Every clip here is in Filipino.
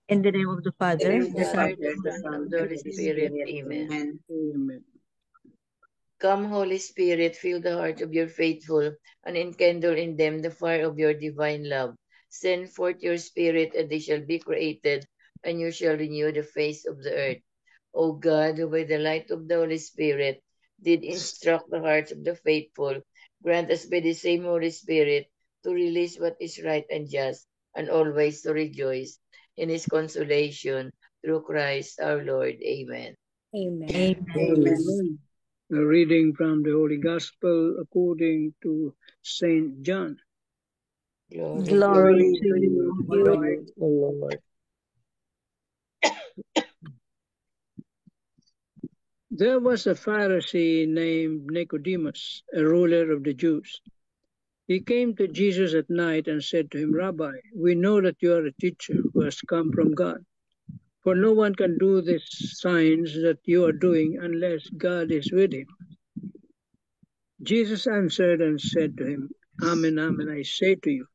In the name of the Father, the Son, and the Holy Spirit. Amen. Amen. Come, Holy Spirit, fill the hearts of your faithful, and enkindle in them the fire of your divine love. Send forth your Spirit, and they shall be created, and you shall renew the face of the earth. O God, who by the light of the Holy Spirit did instruct the hearts of the faithful, grant us by the same Holy Spirit to release what is right and just, and always to rejoice in his consolation through Christ our Lord. Amen. Amen. Amen. A reading from the Holy Gospel according to Saint John. Glory to you, Lord. There was a Pharisee named Nicodemus, a ruler of the Jews. He came to Jesus at night and said to him, Rabbi, we know that you are a teacher who has come from God. For no one can do these signs that you are doing unless God is with him. Jesus answered and said to him, Amen, amen, I say to you,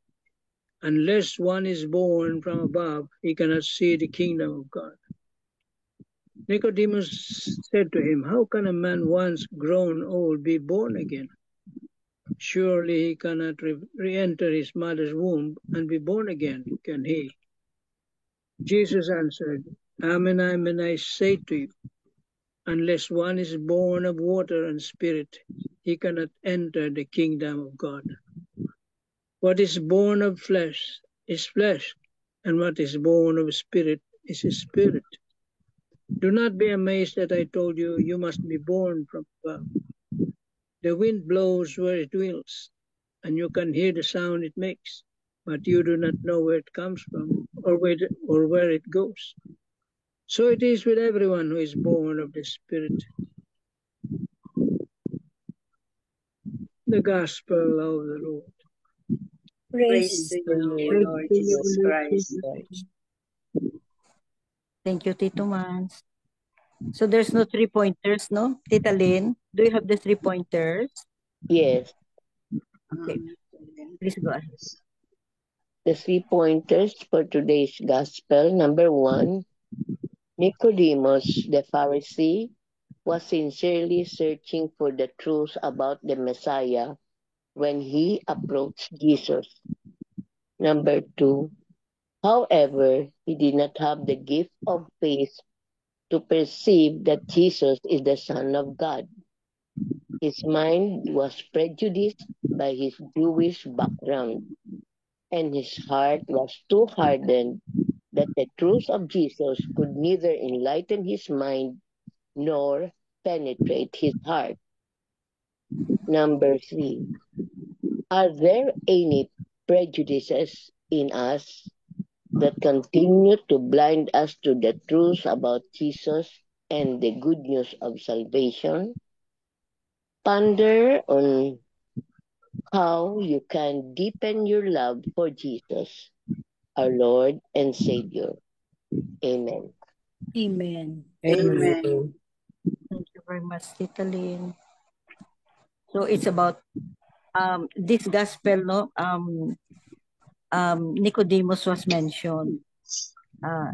unless one is born from above, he cannot see the kingdom of God. Nicodemus said to him, How can a man once grown old be born again? Surely he cannot re-enter his mother's womb and be born again, can he? Jesus answered, Amen, amen, I say to you, unless one is born of water and spirit, he cannot enter the kingdom of God. What is born of flesh is flesh, and what is born of spirit is spirit. Do not be amazed that I told you, you must be born from above. The wind blows where it wills, and you can hear the sound it makes, but you do not know where it comes from or where it goes. So it is with everyone who is born of the Spirit. The Gospel of the Lord. Praise to you, Lord Jesus Christ. Thank you, Tito Mans. So there's no 3 pointers, no? Tita Lynn, do you have the 3 pointers? Yes. Okay, please go ahead. The 3 pointers for today's Gospel. Number 1, Nicodemus, the Pharisee, was sincerely searching for the truth about the Messiah when he approached Jesus. Number 2, however, he did not have the gift of faith to perceive that Jesus is the Son of God. His mind was prejudiced by his Jewish background, and his heart was too hardened that the truth of Jesus could neither enlighten his mind nor penetrate his heart. Number 3, are there any prejudices in us that continue to blind us to the truth about Jesus and the good news of salvation? Ponder on how you can deepen your love for Jesus, our Lord and Savior. Amen. Amen. Amen. Thank you very much, Tita Lynn. So it's about this gospel, no? Nicodemus was mentioned.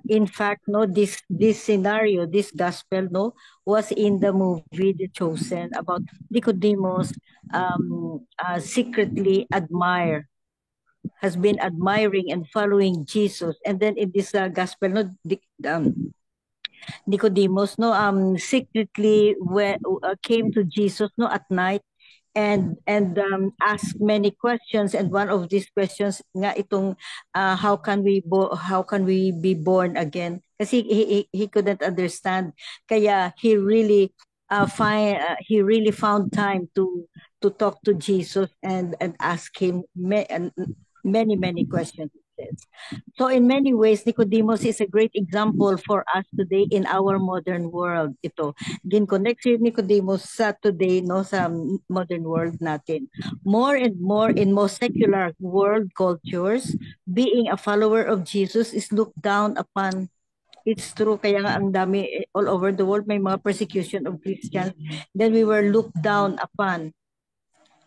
In fact, no, this scenario, this gospel, no, was in the movie The Chosen about Nicodemus secretly has been admiring and following Jesus, and then in this gospel, no, Nicodemus, no, secretly came to Jesus, no, at night, and ask many questions, and one of these questions nga itong how can we be born again, kasi he couldn't understand, kaya he really found time to talk to Jesus and ask him many questions. So in many ways, Nicodemus is a great example for us today in our modern world. Ito, gin-connect si Nicodemus sa today, no, sa modern world natin. More and more in most secular world cultures, being a follower of Jesus is looked down upon. It's true, kaya nga ang dami all over the world may mga persecution of Christians. Then we were looked down upon.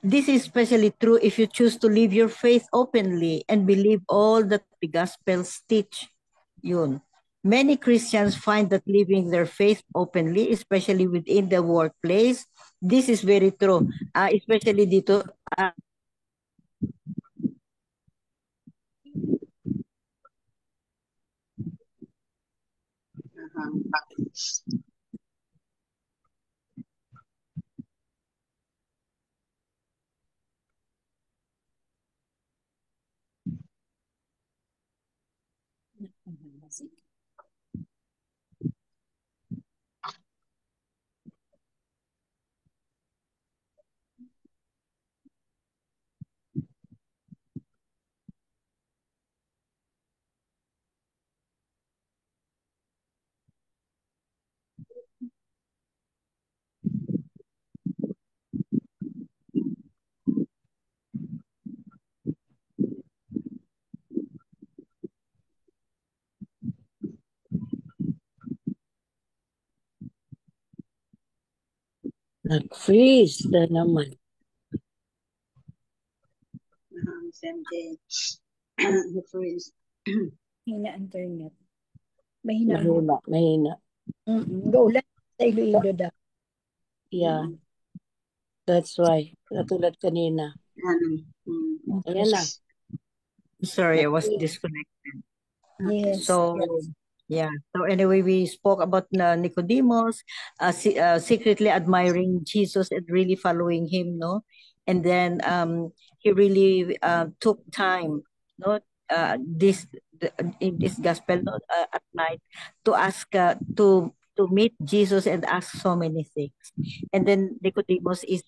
This is especially true if you choose to live your faith openly and believe all that the Gospels teach. Yun. Many Christians find that living their faith openly, especially within the workplace, this is very true. Especially dito, Nag-freeze na naman. Sente. Freeze. Hina internet. Mahina. Go lang sa Iloilo daw. Yeah. That's why. Katulad kanina. Ayan na. sorry, I was disconnected. Yes. So, yeah. So anyway, we spoke about Nicodemus, secretly admiring Jesus and really following him, no? And then he really took time, no? In this gospel, no? At night to ask to meet Jesus and ask so many things. And then Nicodemus is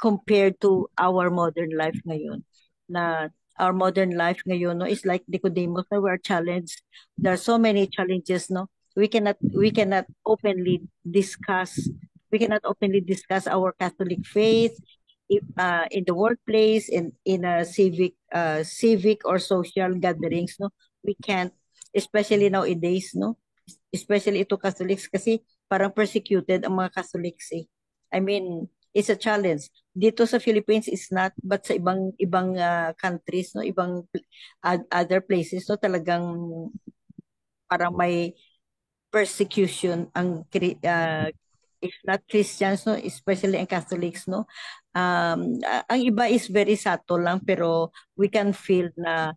compared to our modern life ngayon, na our modern life ngayon, no, is like Nicodemus, na we're challenged. There are so many challenges, no. We cannot openly discuss our Catholic faith in the workplace, in a civic or social gatherings, no. We can't, especially nowadays, no. Especially ito Catholics, kasi parang persecuted ang mga Catholics eh. I mean, it's a challenge. Dito sa Philippines is not, but sa ibang countries, no, ibang other places, no, talagang parang may persecution if not Christians, no, especially ang Catholics, no. Ang iba is very subtle lang, pero we can feel no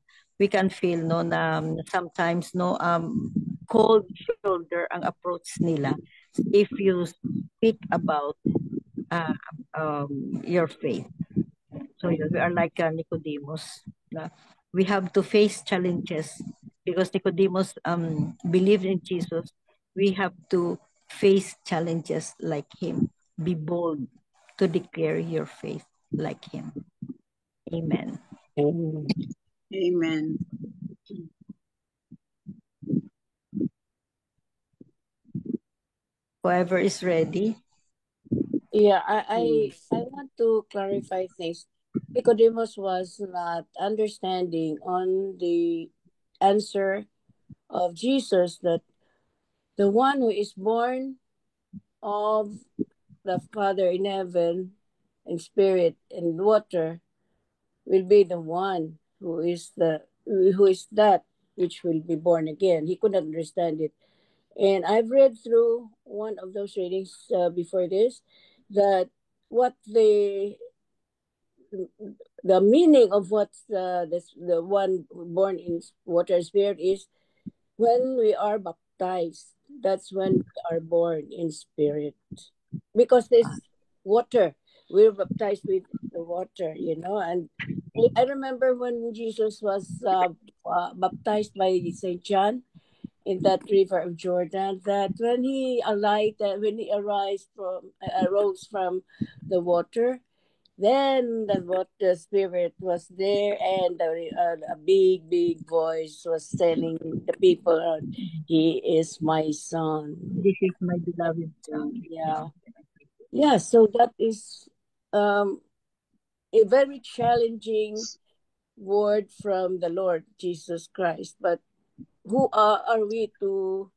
na sometimes, no, cold shoulder ang approach nila if you speak about your faith. So we are like Nicodemus. We have to face challenges because Nicodemus believed in Jesus. We have to face challenges like him. Be bold to declare your faith like him. Amen. Amen. Whoever is ready. Yeah, I want to clarify things. Nicodemus was not understanding on the answer of Jesus that the one who is born of the Father in heaven and spirit and water will be the one who is that which will be born again. He couldn't understand it. And I've read through one of those readings before this, that what the meaning of what the one born in water and spirit is, when we are baptized, that's when we are born in spirit. Because this water, we're baptized with the water, and I remember when Jesus was baptized by St. John in that river of Jordan, that when he arose from the water, then the Spirit was there, and a big voice was telling the people, "He is my son. This is my beloved son." Yeah. So that is a very challenging word from the Lord Jesus Christ. But who are we to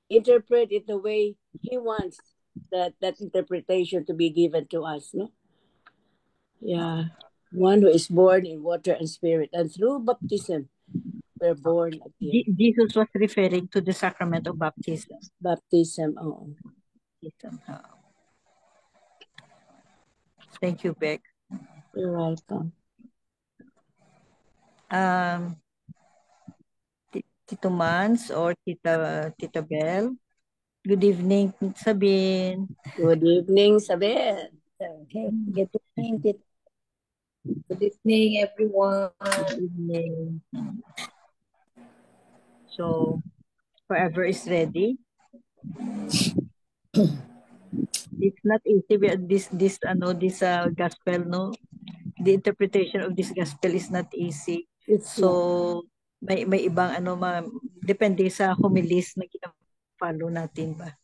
interpret it the way He wants that interpretation to be given to us? No. Yeah. One who is born in water and spirit, and through baptism, were born again. Jesus was referring to the sacrament of baptism. Baptism, oo. Thank you, Beck. You're welcome. Tito Mans or Tita Bell. Good evening, Sabine. Good evening, Sabine. Okay. Good evening, good evening, everyone. Good evening. So, Forever is ready. It's not easy. This gospel, no? The interpretation of this gospel is not easy. So, may ibang depende sa homilies na follow natin ba.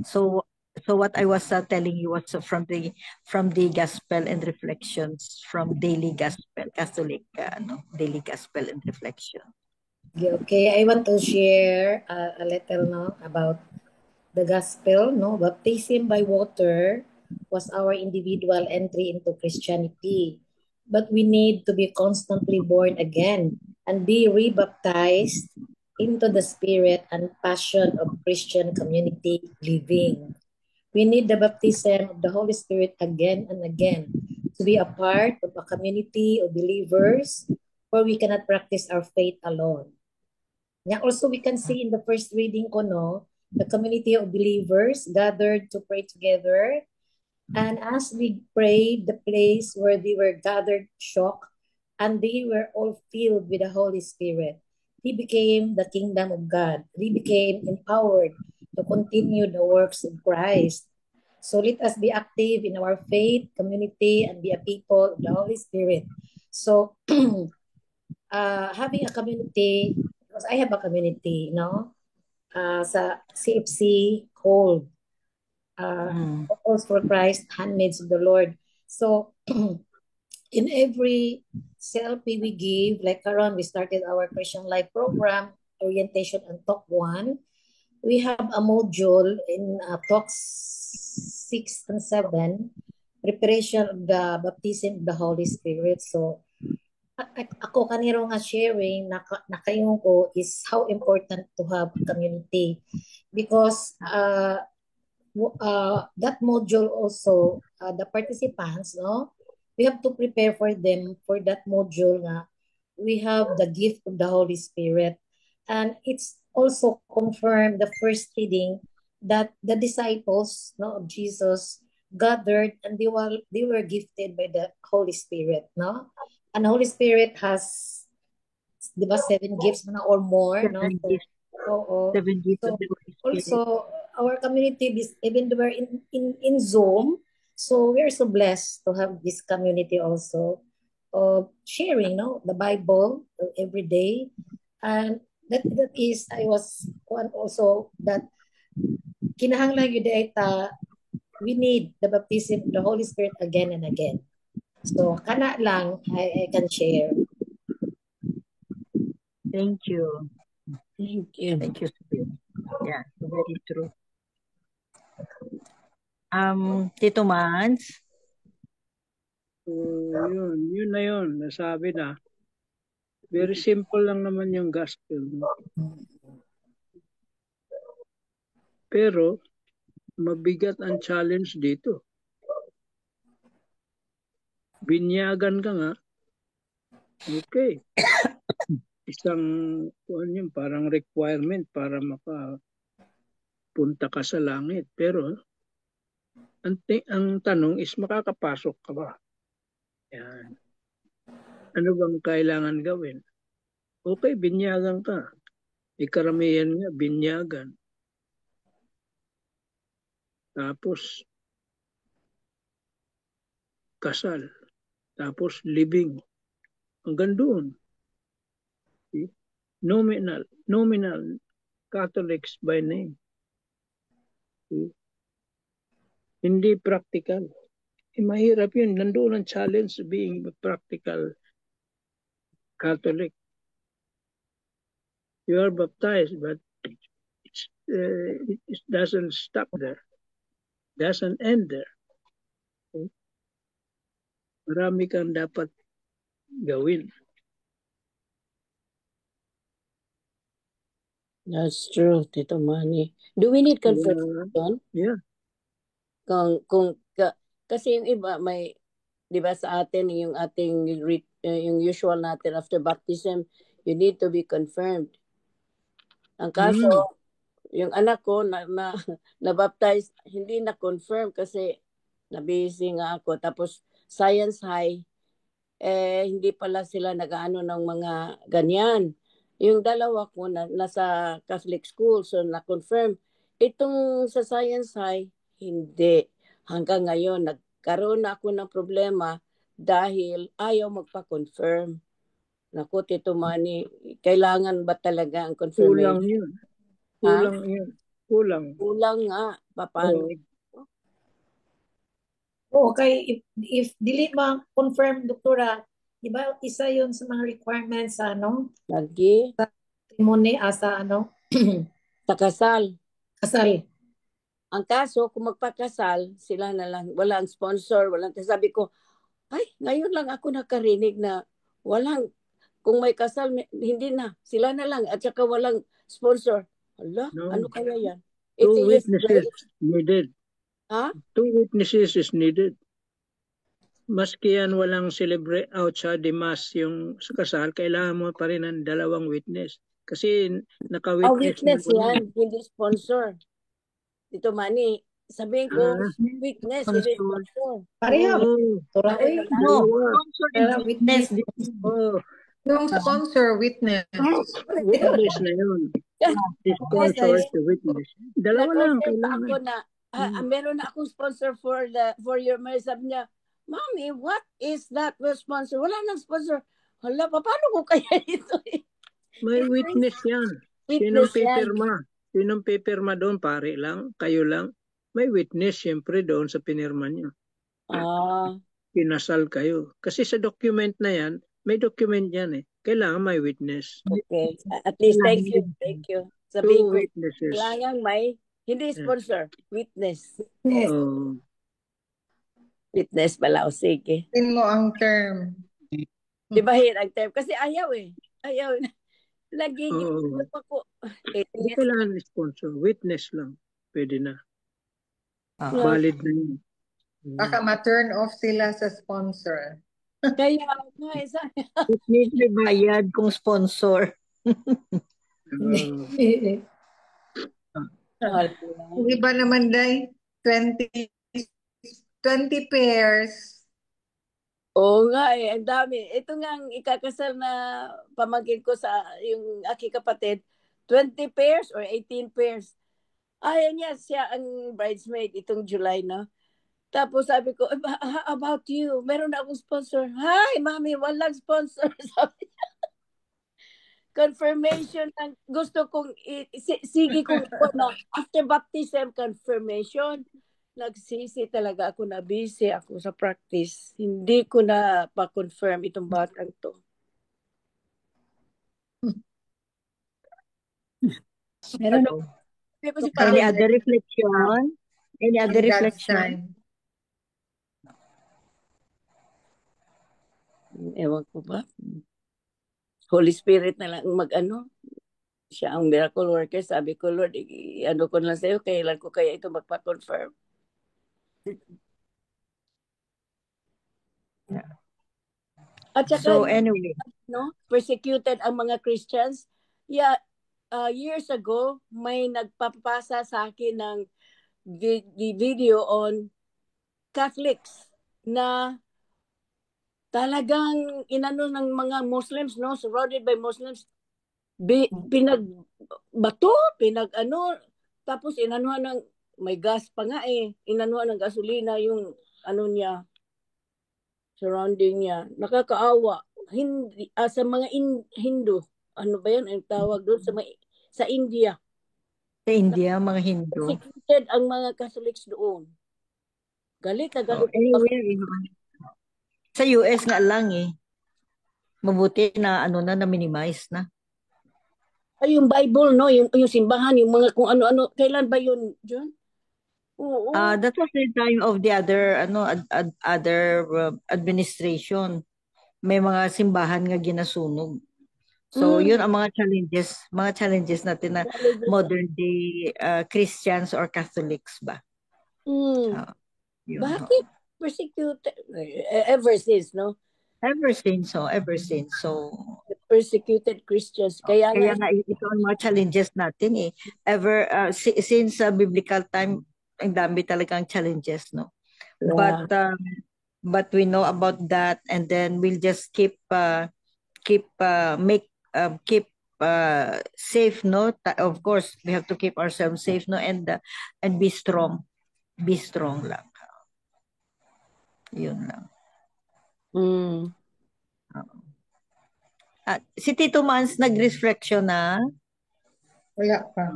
So what I was telling you was from the gospel and reflections from Daily Gospel Catholic Daily Gospel and Reflection. Okay, I want to share a little about the gospel. Baptism by water was our individual entry into Christianity, but we need to be constantly born again and be rebaptized into the spirit and passion of Christian community living. We need the baptism of the Holy Spirit again and again to be a part of a community of believers where we cannot practice our faith alone. Now also we can see in the first reading the community of believers gathered to pray together. And as we prayed, the place where they were gathered shook, and they were all filled with the Holy Spirit. He became the kingdom of God. He became empowered to continue the works of Christ. So let us be active in our faith community and be a people of the Holy Spirit. So having a community, because I have a community, sa CFC called Calls for Christ, Handmaids of the Lord. So in every CLP we give, like Karon, we started our Christian Life program, Orientation and Talk 1. We have a module in Talks 6 and 7, Preparation of the Baptism of the Holy Spirit. So, ako kaniro nga sharing nakayon ko is how important to have community, because that module also, the participants, we have to prepare for them for that module nga we have the gift of the Holy Spirit. And it's also confirmed the first reading that the disciples of Jesus gathered and they were gifted by the Holy Spirit, and the Holy Spirit has, di ba, 7 gifts or more, 7 gifts. So 7 gifts of the Holy Spirit. Also, our community, even though we're in Zoom, so we're so blessed to have this community also of sharing, the Bible every day. And that is, I was one also that kinahanglan yun data, we need the baptism of the Holy Spirit again and again. So kana lang I can share. Thank you. Thank you. Thank you. Yeah, very true. Tito Mans? So, yun na yun, nasabi na. Very simple lang naman yung gospel. Pero, mabigat ang challenge dito. Binyagan ka nga, okay. Isang, yun, parang requirement para makapunta ka sa langit. Pero, ang tanong is makakapasok ka ba? Yan. Ano bang kailangan gawin? Okay, binyagan ka. Karamihan nga, binyagan. Tapos, kasal. Tapos, living. Hanggang doon. Nominal Catholics by name. Hindi practical. Mahirap yun. Nandoon ang challenge being a practical Catholic. You are baptized, but it doesn't stop there. Doesn't end there. Marami kang dapat gawin. That's true, Tito Manny. Do we need confirmation? Yeah. Kasi yung iba may, 'di ba sa atin yung ating yung usual natin after baptism, you need to be confirmed. Ang kaso, yung anak ko na baptize, hindi na confirm kasi na-busy nga ako. Tapos science high, hindi pala sila nag-ano ng mga ganyan. Yung dalawa ko nasa Catholic school, so na-confirm. Itong sa science high, hindi. Hanggang ngayon, nagkaroon na ako ng problema dahil ayaw magpa-confirm. Naku, Tito Manny, kailangan ba talaga ang Kulang confirmation? yun. Ha? Kulang yun. Kulang. Kulang nga. Paano? Okay, if dili ma confirm doktora, di ba isa yun sa mga requirements sa Lagi, testimony sa sa kasal. kasal. Ang kaso, kung magpakasal, sila na lang, walang sponsor, walang, sabi ko, ay, ngayon lang ako nakarinig na walang, kung may kasal, hindi na, sila na lang, at saka walang sponsor. Hala, No. ano kaya yan? Two witnesses needed. Ha? 2 witnesses is needed. Maski yan walang celebrate outside the mass yung sa kasal, kailangan mo pa rin ng 2 witness. Kasi naka-witness Witness na yan, hindi sponsor. Dito Manny, sabihin ko, witness, hindi sponsor. Pareha. No, sponsor and witness. Yung sponsor, witness. Witness na yun. The sponsor is the witness. Dalawa lang kailangan. Ako na, meron na akong sponsor for your marriage. Sabi niya, Mommy, what is that sponsor? Wala nang sponsor. Hala, paano ko kaya ito? May witness yan. Sinong pipirma? Sinong pipirma doon? Pare lang? Kayo lang? May witness siyempre doon sa pinirma niyo. Pinasal kayo. Kasi sa document na yan, may document yan eh. Kailangan may witness. Okay. At least, thank you. Thank you. Sabihin ko, witnesses. kailangan may, hindi sponsor, witness. Oh. Witness pala. O sige. Tin mo ang term. Di ba ang term? Kasi ayaw eh. Ayaw na. Nagiging ako. Hindi kailangan sponsor. Witness lang. Pwede na. Valid na yun. Baka ma-turn off sila sa sponsor. Kaya, Need may bayad kung sponsor. Yung iba naman day, 20 pairs. Oo nga eh, ang dami. Ito nga ang ikakasal na pamangkin ko sa yung aking kapatid, 20 pairs or 18 pairs. Ayaw niya, siya ang bridesmaid itong July, no? Tapos sabi ko, how about you? Meron na akong sponsor. Hi, mami, walang sponsor. Sabi niya. Confirmation ang gusto kong, sige kong na after baptism, confirmation. Nagsisi talaga ako na busy ako sa practice. Hindi ko na pa-confirm itong batang to. Meron any other reflection? Any other reflection? Ewan ko ba? Holy Spirit na lang mag-ano. Siya ang miracle worker. Sabi ko, Lord, ano ko na lang sa'yo, kailan ko kaya ito magpa-confirm? Yeah. At saka, so anyway, no, persecuted ang mga Christians. Yeah, years ago, may nagpapasa sa akin ng video on Catholics na talagang inano ng mga Muslims, no, surrounded by Muslims, pinagbato, tapos inanuhan ng, may gas pa nga eh, inanuhan ng gasolina yung ano niya, surrounding niya. Nakakaawa. Hindi, sa mga Hindu, ano ba yan ang tawag doon sa India? Sa India, mga Hindu. Persecuted ang mga Catholics doon. Galit na galit. Anyway, sa US nga lang eh. Mabuti na na-minimize na. Ay, yung Bible, no? Yung simbahan, yung mga kung ano-ano. Kailan ba yun, John? Oo. That was the time of the other administration. May mga simbahan nga ginasunog. So, yun ang mga challenges natin na modern day Christians or Catholics ba? Yun, Bakit persecuted? Ever since, no? Ever since. So, Persecuted Christians. Kaya kaya nga, nga ito ang mga challenges natin eh. Since biblical time, ang dami talagang challenges, no? yeah. But we know about that, and then we'll just keep safe, no? Of course, we have to keep ourselves safe, no? And be strong. Be strong lang. Yun lang. Si Tito Mans nag-reflection na? Wala pa.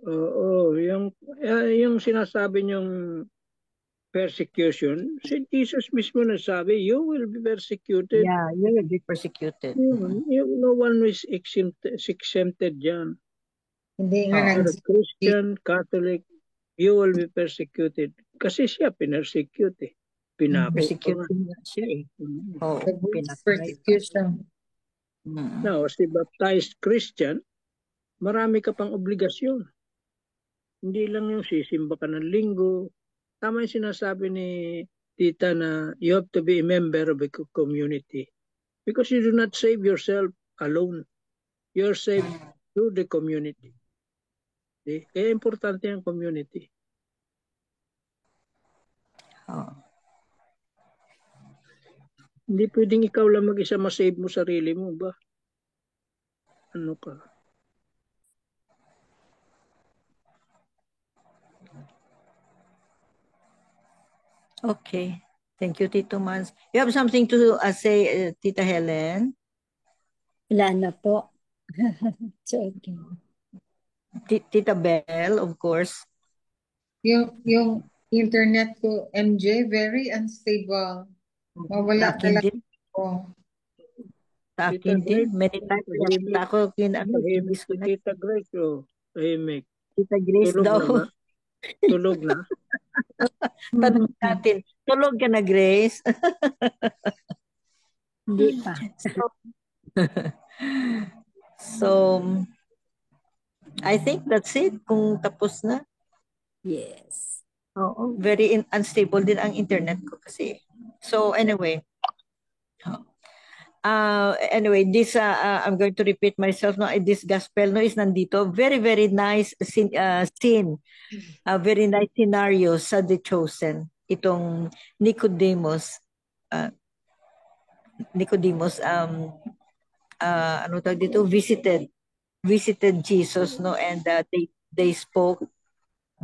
Oo, yung sinasabi niyong persecution, si Jesus mismo nasabi, you will be persecuted. Yeah, you will be persecuted. No one is exempted dyan. Hindi nga Christian, Catholic, you will be persecuted. Kasi siya pinersecute eh. Pinako. Persecuting siya eh. persecution. Now, as a baptized Christian, marami ka pang obligasyon. Hindi lang yung sisimba ka ng linggo. Tama yung sinasabi ni Tita na you have to be a member of a community. Because you do not save yourself alone. You're saved through the community. Kaya importante ang community. Hindi pwedeng ikaw lang mag-isa masave mo sarili mo ba? Ano ka? Okay. Thank you, Tito Mans. You have something to say, Tita Helen? Wala na po. So, okay. Tita Bell, of course. Yung internet ko, MJ, very unstable. Mawala Sa akin talaga din. ako. Sa akin din. Many times na ako Tahimik si Tita Grace o tahimik. Tita Grace Tulog daw. na ba? Tulog na? Tanong natin. Tulog ka na, Grace? Hindi pa. So, I think that's it. Kung tapos na. Yes. Oo. Very unstable din ang internet ko kasi. So, anyway. This I'm going to repeat myself. No, this gospel no is nandito. Very very nice scene. Very nice scenario sa The Chosen. Itong Nicodemus. Ano tawag dito? Visited Jesus, no, and they spoke.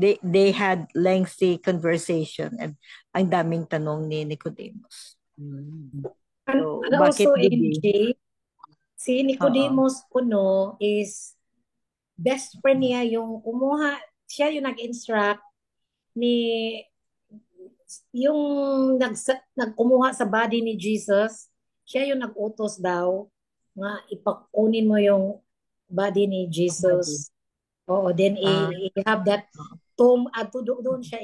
They had lengthy conversation, and ang daming tanong ni Nicodemus. So, And also, MJ, si Nicodemus Puno is best friend niya yung siya yung nag-instruct ni yung nagkumuha sa body ni Jesus. Siya yung nag-utos daw nga ipakunin mo yung body ni Jesus. Oo, then i-have that tomb at doon siya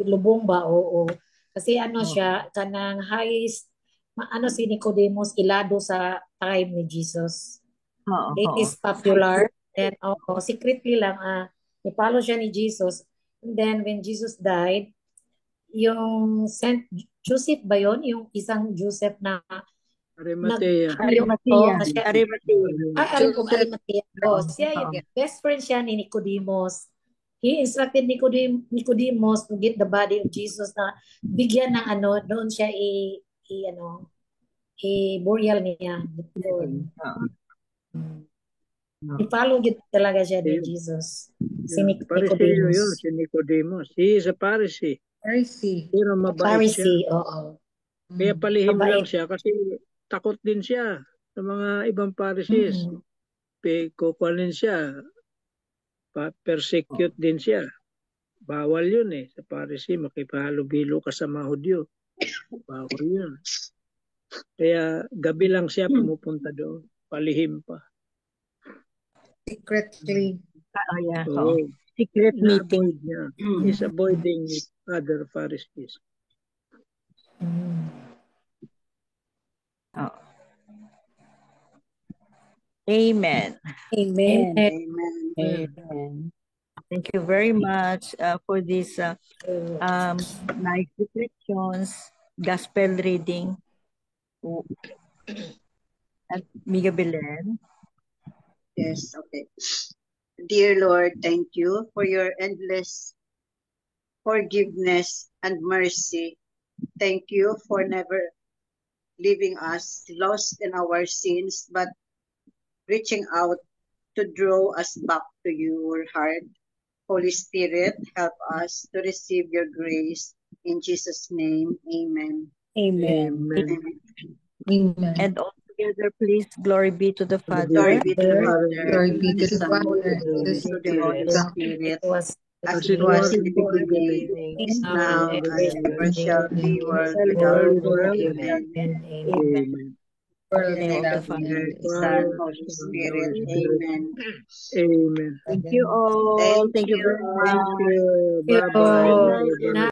lubong ba? Oo. Kasi siya, kanang highest, si Nicodemus, ilado sa time ni Jesus. It is popular. And secretly lang, ipalo siya ni Jesus. And then when Jesus died, yung Saint Joseph ba yun? Yung isang Joseph na Arimatea. Arimatea. Siya yung best friend siya ni Nicodemus. He instructed Nicodemus to get the body of Jesus na bigyan ng doon siya burial niya. I-follow talaga siya ni Jesus. Si Nicodemus. Si Nicodemus. He is a Pharisee. Pero mabait siya. Oo. Kaya palihim lang siya kasi takot din siya sa mga ibang Pharisees. Kukuhanin siya. Persecute din siya. Bawal yun sa Pharisee. Makipahalo-bilo ka sa mga Hudyo. Bawal yun. Kaya gabi lang siya pumupunta doon. Palihim pa. Secretly. Secret meeting. He's avoiding other Pharisees. Amen. Amen. Amen. Amen. Thank you very much for this nice reflections, gospel reading. At Miga Belen. Yes, okay. Dear Lord, thank you for your endless forgiveness and mercy. Thank you for never leaving us lost in our sins, but reaching out to draw us back to your heart. Holy Spirit, help us to receive your grace. In Jesus' name, amen. Amen. Amen. Amen. And all together, please, glory be to the Father, Glory be to the Father, Glory be to the to the Son, Father, and the to the Holy Spirit. Spirit, It was as As it it was was in in the the beginning, beginning, is now now, now, and ever shall be, world Shall without be world end. without world. end. Amen. Amen. Amen. World In the name of the without Father, end. the Son, Father, Holy Son, Spirit. Holy Spirit. Amen. Amen. Thank you all. Thank Thank you you very all. Thank much. you. You Bye Bye, bye. guys. Bye bye.